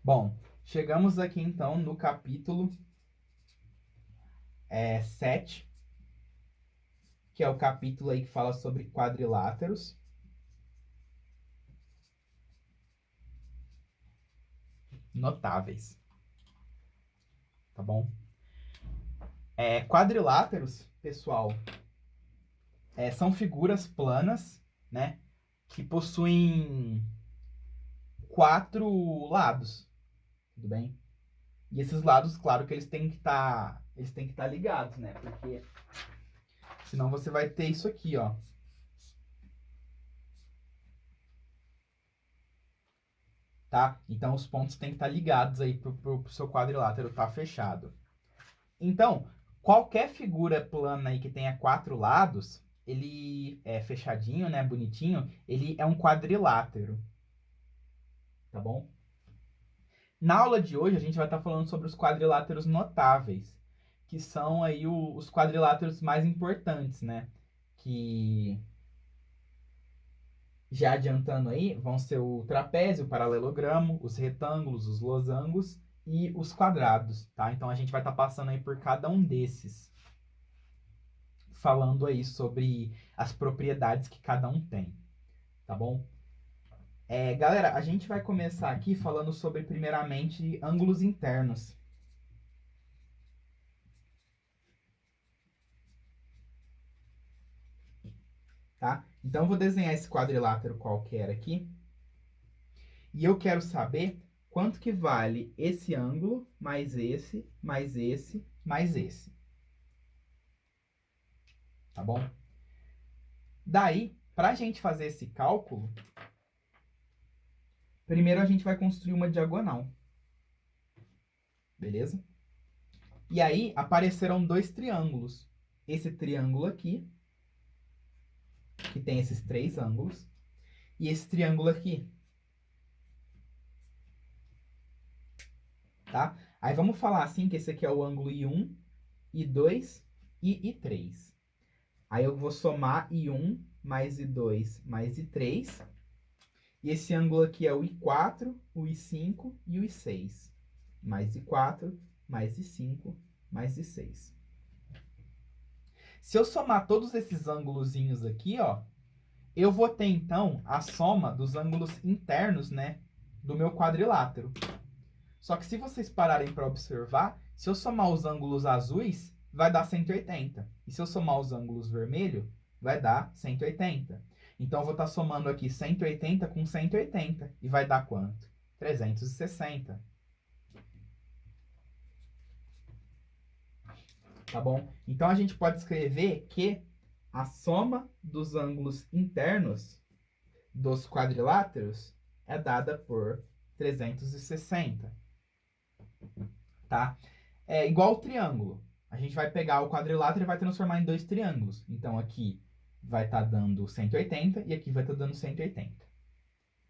Bom, chegamos aqui então no capítulo 7, que é o capítulo aí que fala sobre quadriláteros. Notáveis. Tá bom? Quadriláteros, pessoal, são figuras planas, né? Que possuem 4 lados, tudo bem? E esses lados, claro que eles têm que estar ligados, né? Porque senão você vai ter isso aqui, ó. Tá? Então os pontos têm que estar ligados aí pro seu quadrilátero estar fechado. Então, qualquer figura plana aí que tenha 4 lados, ele é fechadinho, né, bonitinho, ele é um quadrilátero. Tá bom? Na aula de hoje a gente vai estar falando sobre os quadriláteros notáveis, que são aí os quadriláteros mais importantes, né? Que já adiantando aí, vão ser o trapézio, o paralelogramo, os retângulos, os losangos e os quadrados, tá? Então a gente vai estar passando aí por cada um desses, falando aí sobre as propriedades que cada um tem, tá bom? Galera, a gente vai começar aqui falando sobre, primeiramente, ângulos internos. Tá? Então eu vou desenhar esse quadrilátero qualquer aqui. E eu quero saber quanto que vale esse ângulo, mais esse, mais esse, mais esse. Tá bom? Daí, para a gente fazer esse cálculo, primeiro a gente vai construir uma diagonal. Beleza? E aí aparecerão 2 triângulos. Esse triângulo aqui, que tem esses 3 ângulos, e esse triângulo aqui. Tá? Aí vamos falar assim que esse aqui é o ângulo I1, I2 e I3. Aí eu vou somar I1 mais I2 mais I3. E esse ângulo aqui é o I4, o I5 e o I6. Mais I4, mais I5, mais I6. Se eu somar todos esses ângulozinhos aqui, ó, eu vou ter então a soma dos ângulos internos, né, do meu quadrilátero. Só que se vocês pararem para observar, se eu somar os ângulos azuis, vai dar 180. E se eu somar os ângulos vermelhos, vai dar 180. Então, eu vou estar somando aqui 180 com 180. E vai dar quanto? 360. Tá bom? Então, a gente pode escrever que a soma dos ângulos internos dos quadriláteros é dada por 360. Tá? É igual o triângulo. A gente vai pegar o quadrilátero e vai transformar em 2 triângulos. Então, aqui vai estar dando 180 e aqui vai estar dando 180.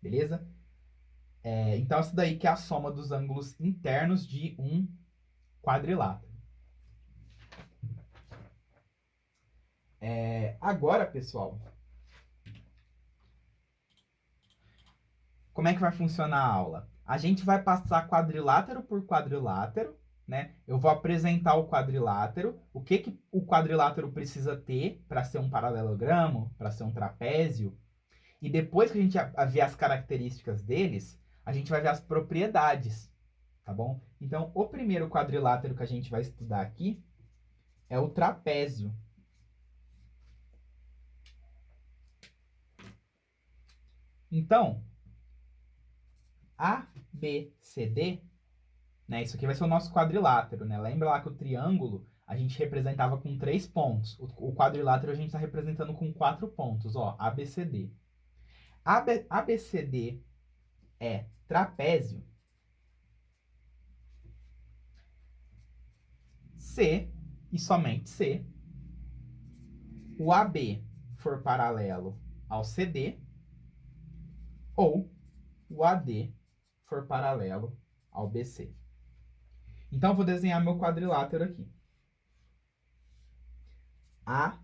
Beleza? Então, isso daí que é a soma dos ângulos internos de um quadrilátero. Agora, pessoal, como é que vai funcionar a aula? A gente vai passar quadrilátero por quadrilátero, né? Eu vou apresentar o quadrilátero, o que o quadrilátero precisa ter para ser um paralelogramo, para ser um trapézio. E depois que a gente ver as características deles, a gente vai ver as propriedades, tá bom? Então, o primeiro quadrilátero que a gente vai estudar aqui é o trapézio. Então, ABCD, né? Isso aqui vai ser o nosso quadrilátero, né? Lembra lá que o triângulo a gente representava com 3 pontos. O quadrilátero a gente está representando com 4 pontos, ó, ABCD. ABCD é trapézio. Se e somente se o AB for paralelo ao CD ou o AD for paralelo ao BC. Então, eu vou desenhar meu quadrilátero aqui. A,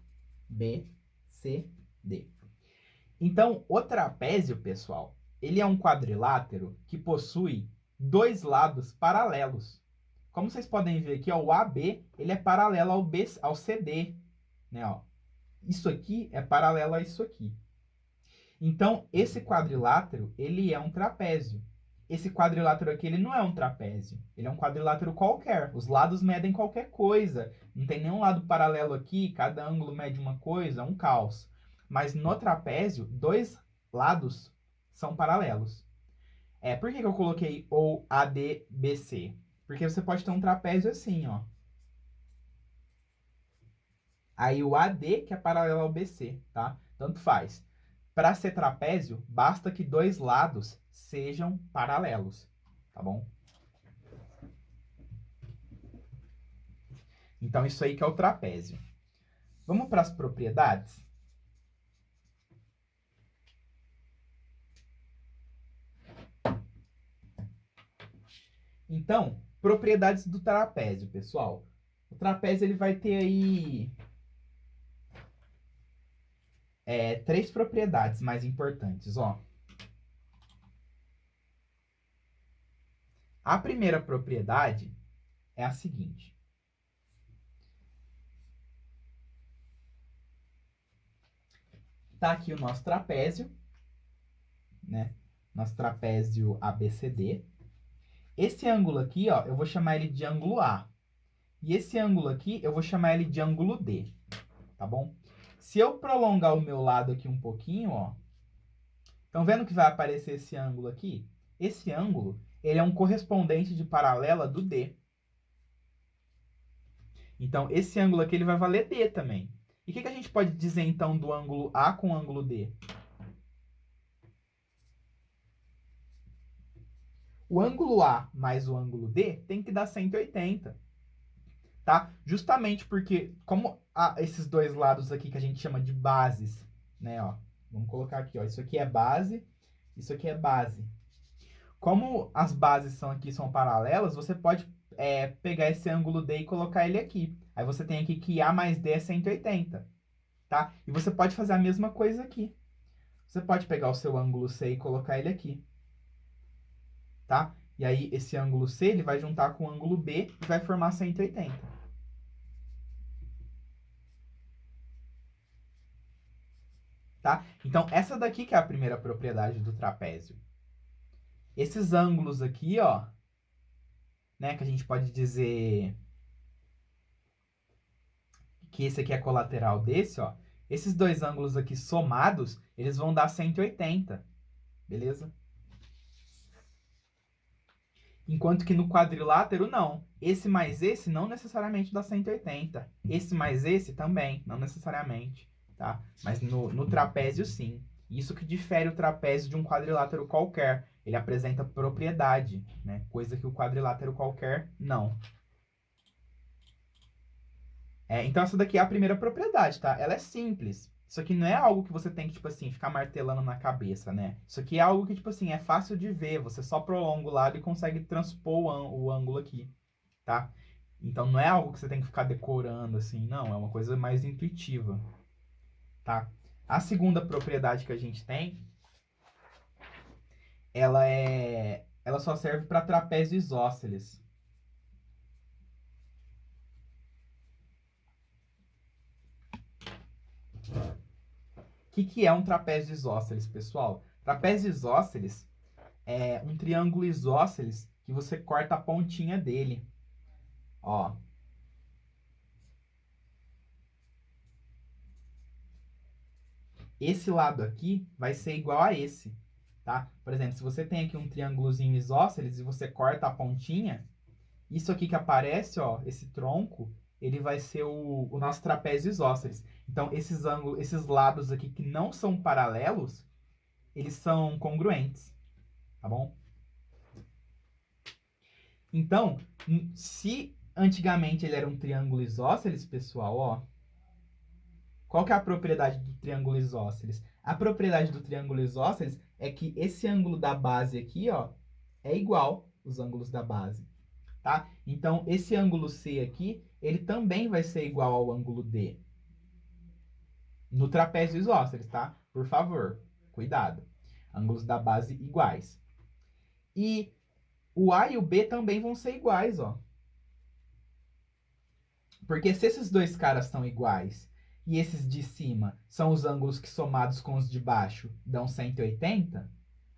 B, C, D. Então, o trapézio, pessoal, ele é um quadrilátero que possui dois lados paralelos. Como vocês podem ver aqui, ó, o AB ele é paralelo ao CD, né? Ó. Isso aqui é paralelo a isso aqui. Então, esse quadrilátero, ele é um trapézio. Esse quadrilátero aqui, ele não é um trapézio. Ele é um quadrilátero qualquer. Os lados medem qualquer coisa. Não tem nenhum lado paralelo aqui. Cada ângulo mede uma coisa. É um caos. Mas no trapézio, dois lados são paralelos. Por que eu coloquei ou ADBC? Porque você pode ter um trapézio assim, ó. Aí o AD que é paralelo ao BC, tá? Tanto faz. Para ser trapézio, basta que dois lados sejam paralelos, tá bom? Então, isso aí que é o trapézio. Vamos para as propriedades? Então, propriedades do trapézio, pessoal. O trapézio ele vai ter aí três propriedades mais importantes, ó. A primeira propriedade é a seguinte. Tá aqui o nosso trapézio, né? Nosso trapézio ABCD. Esse ângulo aqui, ó, eu vou chamar ele de ângulo A. E esse ângulo aqui, eu vou chamar ele de ângulo D, tá bom? Se eu prolongar o meu lado aqui um pouquinho, ó, estão vendo que vai aparecer esse ângulo aqui? Esse ângulo, ele é um correspondente de paralela do D. Então, esse ângulo aqui, ele vai valer D também. E o que a gente pode dizer, então, do ângulo A com o ângulo D? O ângulo A mais o ângulo D tem que dar 180. Tá? Justamente porque, como esses dois lados aqui que a gente chama de bases, né, ó, vamos colocar aqui, ó, isso aqui é base, isso aqui é base. Como as bases são paralelas, você pode pegar esse ângulo D e colocar ele aqui. Aí você tem aqui que A mais D é 180, tá? E você pode fazer a mesma coisa aqui. Você pode pegar o seu ângulo C e colocar ele aqui, tá? E aí esse ângulo C ele vai juntar com o ângulo B e vai formar 180. Tá? Então, essa daqui que é a primeira propriedade do trapézio. Esses ângulos aqui, ó, né, que a gente pode dizer que esse aqui é colateral desse, ó. Esses dois ângulos aqui somados, eles vão dar 180, beleza? Enquanto que no quadrilátero, não. Esse mais esse não necessariamente dá 180. Esse mais esse também, não necessariamente, tá? Mas no trapézio, sim. Isso que difere o trapézio de um quadrilátero qualquer. Ele apresenta propriedade, né? Coisa que o quadrilátero qualquer não. Então, essa daqui é a primeira propriedade, tá? Ela é simples. Isso aqui não é algo que você tem que, tipo assim, ficar martelando na cabeça, né? Isso aqui é algo que, tipo assim, é fácil de ver. Você só prolonga o lado e consegue transpor o ângulo aqui, tá? Então, não é algo que você tem que ficar decorando, assim. Não, é uma coisa mais intuitiva, tá? A segunda propriedade que a gente tem, ela só serve para trapézio isósceles. O que é um trapézio isósceles, pessoal? Trapézio isósceles é um triângulo isósceles que você corta a pontinha dele. Ó. Esse lado aqui vai ser igual a esse, tá? Por exemplo, se você tem aqui um triângulozinho isósceles e você corta a pontinha, isso aqui que aparece, ó, esse tronco, ele vai ser o nosso trapézio isósceles. Então, esses ângulos, esses lados aqui que não são paralelos, eles são congruentes, tá bom? Então, se antigamente ele era um triângulo isósceles, pessoal, ó, qual que é a propriedade do triângulo isósceles? A propriedade do triângulo isósceles é que esse ângulo da base aqui, ó, é igual os ângulos da base, tá? Então, esse ângulo C aqui, ele também vai ser igual ao ângulo D. No trapézio isósceles, tá? Por favor, cuidado. Ângulos da base iguais. E o A e o B também vão ser iguais, ó. Porque se esses dois caras são iguais e esses de cima são os ângulos que somados com os de baixo dão 180,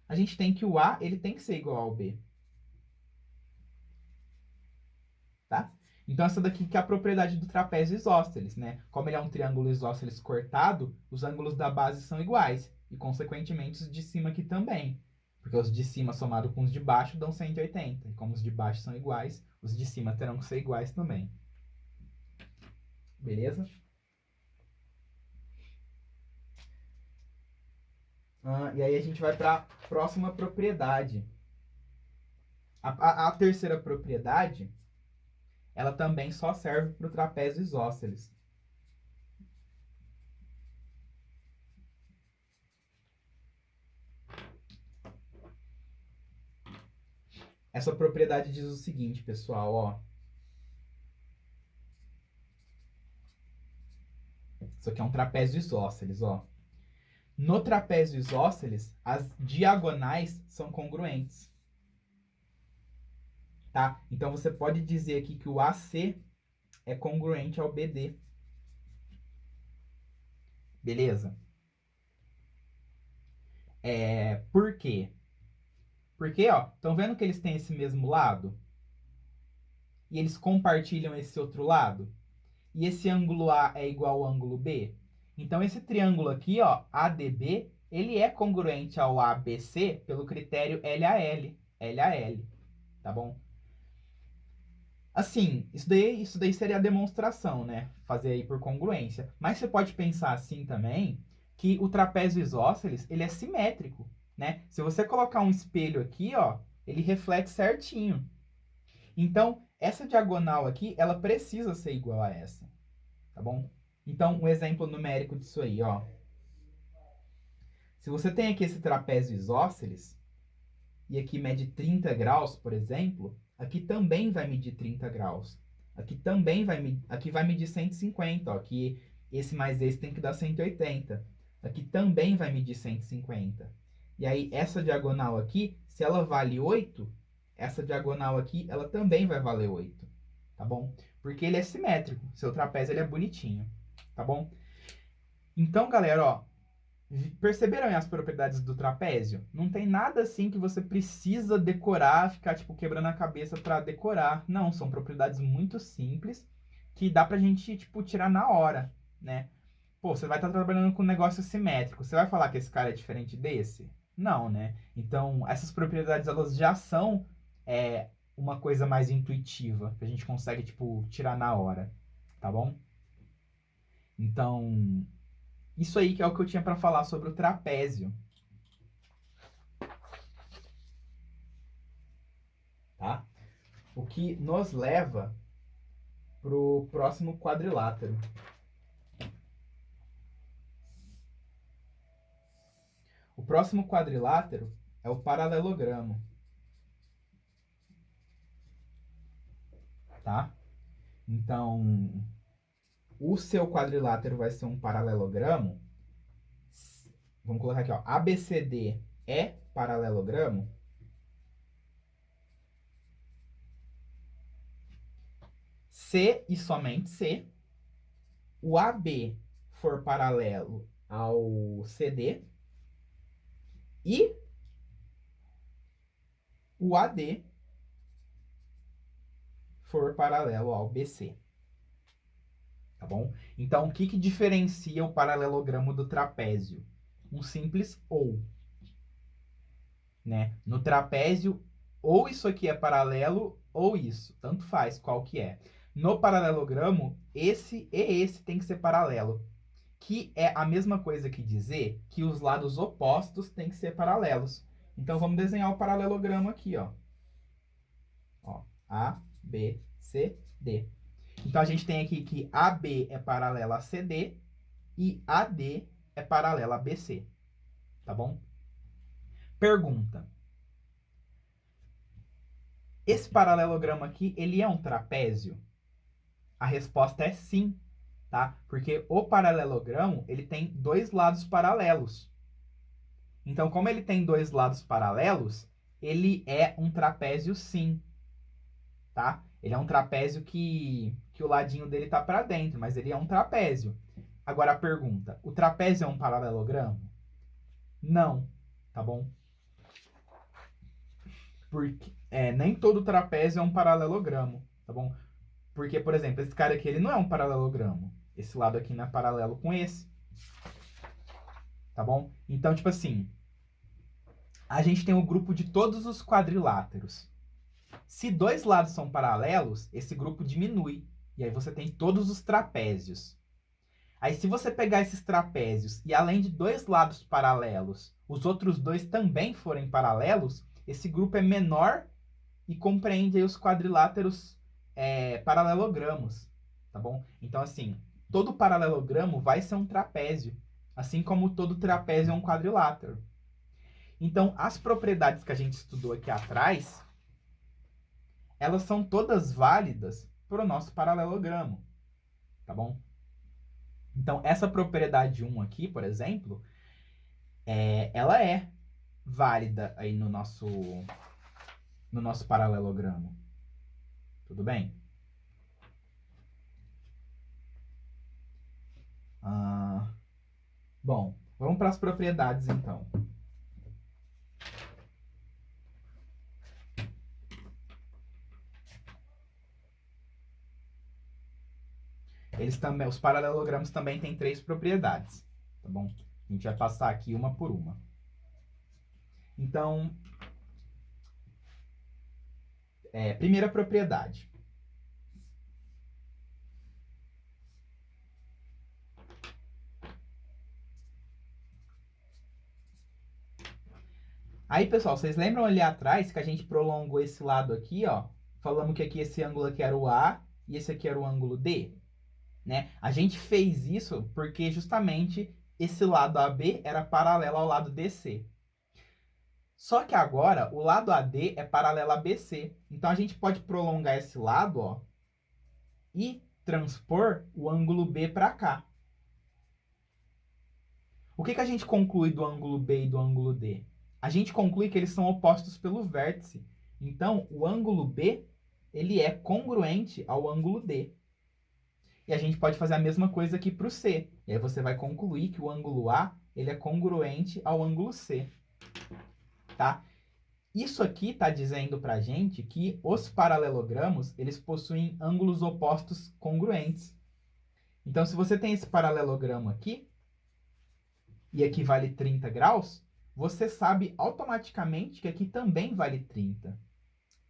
a gente tem que o A ele tem que ser igual ao B. Tá? Então essa daqui que é a propriedade do trapézio isósceles, né? Como ele é um triângulo isósceles cortado, os ângulos da base são iguais e consequentemente os de cima aqui também. Porque os de cima somado com os de baixo dão 180. E como os de baixo são iguais, os de cima terão que ser iguais também. Beleza? E aí a gente vai para a próxima propriedade. A terceira propriedade, ela também só serve para o trapézio isósceles. Essa propriedade diz o seguinte, pessoal, ó. Isso aqui é um trapézio isósceles, ó. No trapézio isósceles, as diagonais são congruentes. Tá? Então você pode dizer aqui que o AC é congruente ao BD. Beleza? Por quê? Porque, ó, estão vendo que eles têm esse mesmo lado? E eles compartilham esse outro lado? E esse ângulo A é igual ao ângulo B? Então esse triângulo aqui, ó, ADB, ele é congruente ao ABC pelo critério LAL. LAL, tá bom? Assim, isso daí seria a demonstração, né? Fazer aí por congruência. Mas você pode pensar assim também, que o trapézio isósceles, ele é simétrico, né? Se você colocar um espelho aqui, ó, ele reflete certinho. Então, essa diagonal aqui, ela precisa ser igual a essa, tá bom? Então, um exemplo numérico disso aí, ó. Se você tem aqui esse trapézio isósceles, e aqui mede 30 graus, por exemplo, aqui também vai medir 30 graus. Aqui também vai medir 150, ó, que esse mais esse tem que dar 180. Aqui também vai medir 150. E aí essa diagonal aqui, se ela vale 8, essa diagonal aqui, ela também vai valer 8, tá bom? Porque ele é simétrico, seu trapézio ele é bonitinho, tá bom? Então, galera, ó, perceberam as propriedades do trapézio? Não tem nada assim que você precisa decorar, ficar tipo quebrando a cabeça para decorar. Não, são propriedades muito simples que dá pra gente tipo tirar na hora, né? Pô, você vai estar trabalhando com um negócio simétrico. Você vai falar que esse cara é diferente desse? Não, né? Então, essas propriedades elas já são uma coisa mais intuitiva, que a gente consegue tipo tirar na hora, tá bom? Então, isso aí que é o que eu tinha para falar sobre o trapézio. Tá? O que nos leva para o próximo quadrilátero. O próximo quadrilátero é o paralelogramo. Tá? Então, o seu quadrilátero vai ser um paralelogramo. Vamos colocar aqui, ó. ABCD é paralelogramo. Se e somente se o AB for paralelo ao CD e o AD for paralelo ao BC. Tá bom? Então, o que diferencia o paralelogramo do trapézio? Um simples ou. Né? No trapézio, ou isso aqui é paralelo, ou isso. Tanto faz qual que é. No paralelogramo, esse e esse tem que ser paralelo. Que é a mesma coisa que dizer que os lados opostos têm que ser paralelos. Então, vamos desenhar o paralelogramo aqui, ó. A, B, C, D. Então, a gente tem aqui que AB é paralela a CD e AD é paralela a BC. Tá bom? Pergunta. Esse paralelogramo aqui, ele é um trapézio? A resposta é sim, tá? Porque o paralelogramo, ele tem dois lados paralelos. Então, como ele tem dois lados paralelos, ele é um trapézio sim, tá? Ele é um trapézio que o ladinho dele tá para dentro, mas ele é um trapézio. Agora a pergunta, o trapézio é um paralelogramo? Não, tá bom? Porque nem todo trapézio é um paralelogramo, tá bom? Porque, por exemplo, esse cara aqui, ele não é um paralelogramo. Esse lado aqui não é paralelo com esse, tá bom? Então, tipo assim, a gente tem o grupo de todos os quadriláteros. Se dois lados são paralelos, esse grupo diminui. E aí você tem todos os trapézios. Aí se você pegar esses trapézios e além de dois lados paralelos, os outros dois também forem paralelos, esse grupo é menor e compreende aí os quadriláteros paralelogramos, tá bom? Então assim, todo paralelogramo vai ser um trapézio, assim como todo trapézio é um quadrilátero. Então as propriedades que a gente estudou aqui atrás, elas são todas válidas para o nosso paralelogramo, tá bom? Então, essa propriedade 1 aqui, por exemplo, ela é válida aí no nosso paralelogramo. Tudo bem? Bom, vamos para as propriedades, então. Os paralelogramos também têm 3 propriedades, tá bom? A gente vai passar aqui uma por uma. Então, primeira propriedade. Aí, pessoal, vocês lembram ali atrás que a gente prolongou esse lado aqui, ó? Falamos que aqui esse ângulo aqui era o A e esse aqui era o ângulo D, né? A gente fez isso porque justamente esse lado AB era paralelo ao lado DC. Só que agora o lado AD é paralelo a BC. Então a gente pode prolongar esse lado, ó, e transpor o ângulo B para cá. O que a gente conclui do ângulo B e do ângulo D? A gente conclui que eles são opostos pelo vértice. Então, o ângulo B, ele é congruente ao ângulo D. E a gente pode fazer a mesma coisa aqui para o C. E aí você vai concluir que o ângulo A, ele é congruente ao ângulo C. Tá? Isso aqui está dizendo para a gente que os paralelogramos, eles possuem ângulos opostos congruentes. Então, se você tem esse paralelogramo aqui, e aqui vale 30 graus, você sabe automaticamente que aqui também vale 30.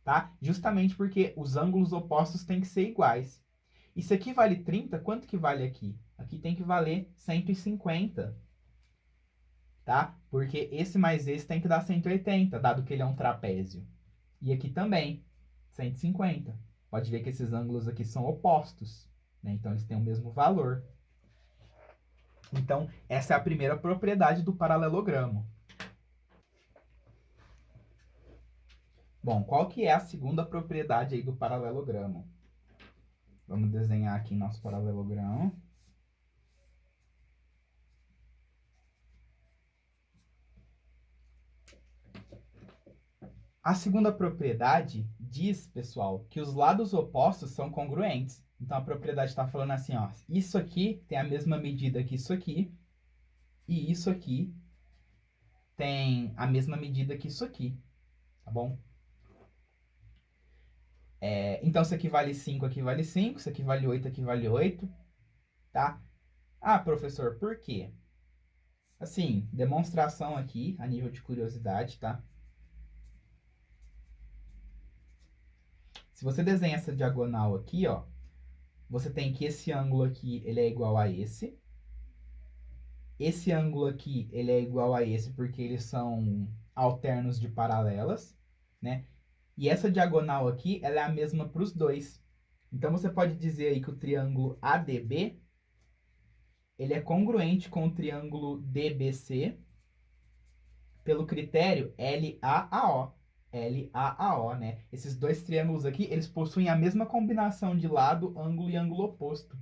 Tá? Justamente porque os ângulos opostos têm que ser iguais. E se aqui vale 30, quanto que vale aqui? Aqui tem que valer 150. Tá? Porque esse mais esse tem que dar 180, dado que ele é um trapézio. E aqui também, 150. Pode ver que esses ângulos aqui são opostos, né? Então, eles têm o mesmo valor. Então, essa é a primeira propriedade do paralelogramo. Bom, qual que é a segunda propriedade aí do paralelogramo? Vamos desenhar aqui nosso paralelogramo. A segunda propriedade diz, pessoal, que os lados opostos são congruentes. Então, a propriedade está falando assim, ó, isso aqui tem a mesma medida que isso aqui, e isso aqui tem a mesma medida que isso aqui, tá bom? Então, isso aqui vale 5, aqui vale 5, isso aqui vale 8, aqui vale 8, tá? Ah, professor, por quê? Assim, demonstração aqui, a nível de curiosidade, tá? Se você desenha essa diagonal aqui, ó, você tem que esse ângulo aqui, ele é igual a esse. Esse ângulo aqui, ele é igual a esse porque eles são alternos de paralelas, né? E essa diagonal aqui, ela é a mesma para os dois. Então, você pode dizer aí que o triângulo ADB, ele é congruente com o triângulo DBC pelo critério LAAO. LAAO, né? Esses dois triângulos aqui, eles possuem a mesma combinação de lado, ângulo e ângulo oposto.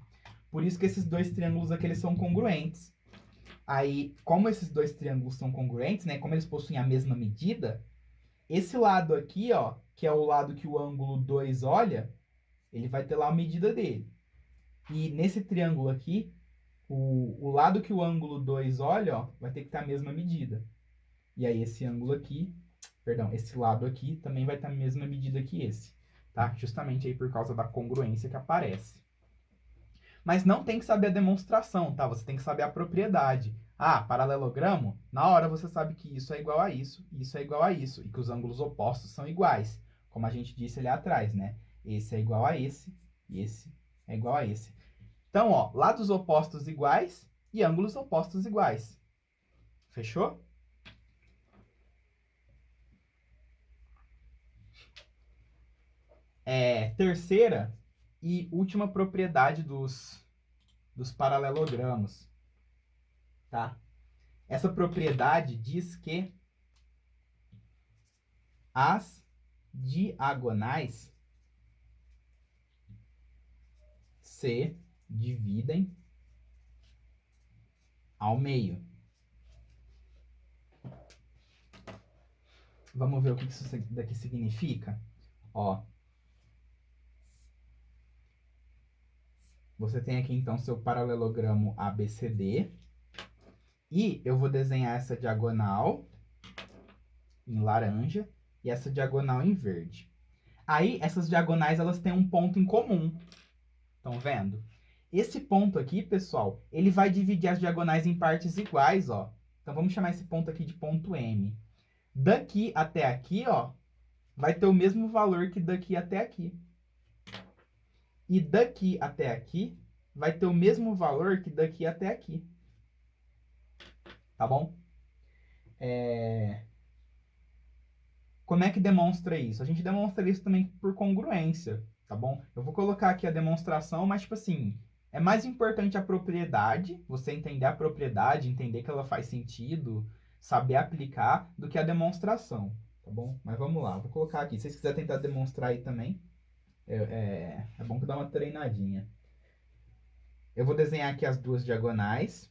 Por isso que esses dois triângulos aqui, eles são congruentes. Aí, como esses dois triângulos são congruentes, né? Como eles possuem a mesma medida, esse lado aqui, ó, que é o lado que o ângulo 2 olha, ele vai ter lá a medida dele. E nesse triângulo aqui, o lado que o ângulo 2 olha, ó, vai ter que ter a mesma medida. E aí esse ângulo aqui, perdão, esse lado aqui também vai ter a mesma medida que esse, tá? Justamente aí por causa da congruência que aparece. Mas não tem que saber a demonstração, tá? Você tem que saber a propriedade. Ah, paralelogramo, na hora você sabe que isso é igual a isso, e isso é igual a isso, e que os ângulos opostos são iguais, como a gente disse ali atrás, né? Esse é igual a esse, e esse é igual a esse. Então, ó, lados opostos iguais e ângulos opostos iguais. Fechou? Terceira e última propriedade dos paralelogramos, tá? Essa propriedade diz que as diagonais se dividem ao meio. Vamos ver o que isso daqui significa? Ó, você tem aqui então seu paralelogramo ABCD. E eu vou desenhar essa diagonal em laranja e essa diagonal em verde. Aí, essas diagonais, elas têm um ponto em comum. Estão vendo? Esse ponto aqui, pessoal, ele vai dividir as diagonais em partes iguais, ó. Então, vamos chamar esse ponto aqui de ponto M. Daqui até aqui, ó, vai ter o mesmo valor que daqui até aqui. E daqui até aqui, vai ter o mesmo valor que daqui até aqui. Tá bom? Como é que demonstra isso? A gente demonstra isso também por congruência, tá bom? Eu vou colocar aqui a demonstração, mas, tipo assim, é mais importante a propriedade, você entender a propriedade, entender que ela faz sentido, saber aplicar, do que a demonstração, tá bom? Mas vamos lá, vou colocar aqui. Se vocês quiserem tentar demonstrar aí também, é bom que dá uma treinadinha. Eu vou desenhar aqui as duas diagonais.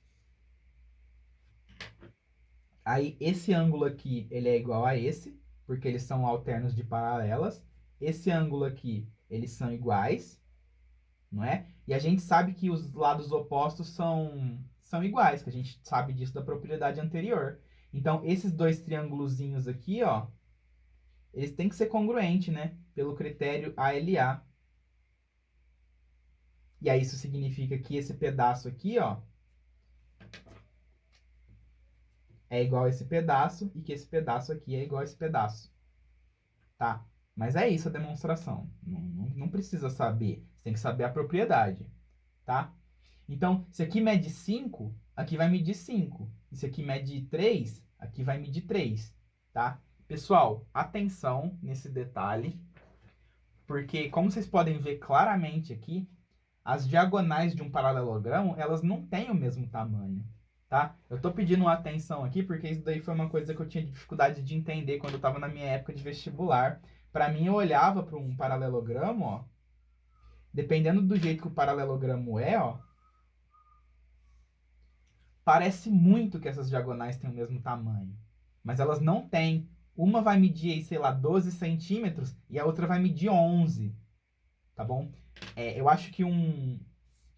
Aí, esse ângulo aqui, ele é igual a esse, porque eles são alternos de paralelas. Esse ângulo aqui, eles são iguais, não é? E a gente sabe que os lados opostos são iguais, que a gente sabe disso da propriedade anterior. Então, esses dois triângulozinhos aqui, ó, eles têm que ser congruentes, né? Pelo critério ALA. E aí, isso significa que esse pedaço aqui, ó, é igual a esse pedaço e que esse pedaço aqui é igual a esse pedaço. Tá? Mas é isso a demonstração. Não precisa saber. Você tem que saber a propriedade. Tá? Então, se aqui mede 5, aqui vai medir 5. E se aqui mede 3, aqui vai medir 3. Tá? Pessoal, atenção nesse detalhe. Porque, como vocês podem ver claramente aqui, as diagonais de um paralelogramo, elas não têm o mesmo tamanho. Tá? Eu tô pedindo uma atenção aqui porque isso daí foi uma coisa que eu tinha dificuldade de entender quando eu estava na minha época de vestibular. Para mim, eu olhava para um paralelogramo, ó, dependendo do jeito que o paralelogramo é, ó, parece muito que essas diagonais têm o mesmo tamanho, mas elas não têm. Uma vai medir, aí, sei lá, 12 centímetros e a outra vai medir 11, tá bom? Eu acho que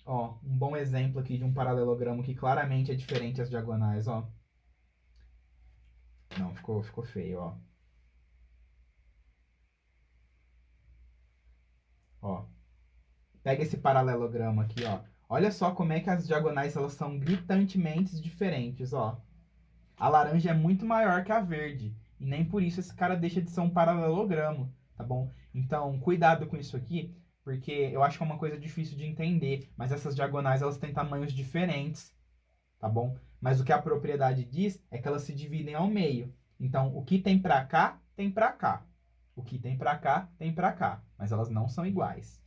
Ó, um bom exemplo aqui de um paralelogramo que claramente é diferente as diagonais, ó. Não, ficou feio, ó. Ó. Pega esse paralelogramo aqui, ó. Olha só como é que as diagonais elas são gritantemente diferentes, ó. A laranja é muito maior que a verde. E nem por isso esse cara deixa de ser um paralelogramo, tá bom? Então, cuidado com isso aqui, porque eu acho que é uma coisa difícil de entender. Mas essas diagonais, elas têm tamanhos diferentes, tá bom? Mas o que a propriedade diz é que elas se dividem ao meio. Então, o que tem pra cá, tem pra cá. O que tem pra cá, tem pra cá. Mas elas não são iguais,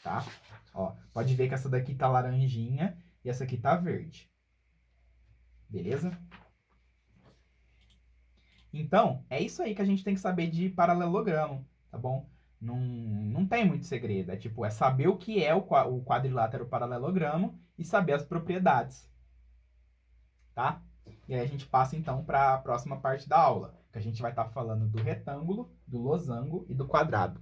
tá? Ó, pode ver que essa daqui tá laranjinha e essa aqui tá verde. Beleza? Então, é isso aí que a gente tem que saber de paralelogramo, tá bom? Não tem muito segredo. É saber o que é o quadrilátero paralelogramo e saber as propriedades, tá? E aí a gente passa então para a próxima parte da aula, que a gente vai estar falando do retângulo, do losango e do quadrado.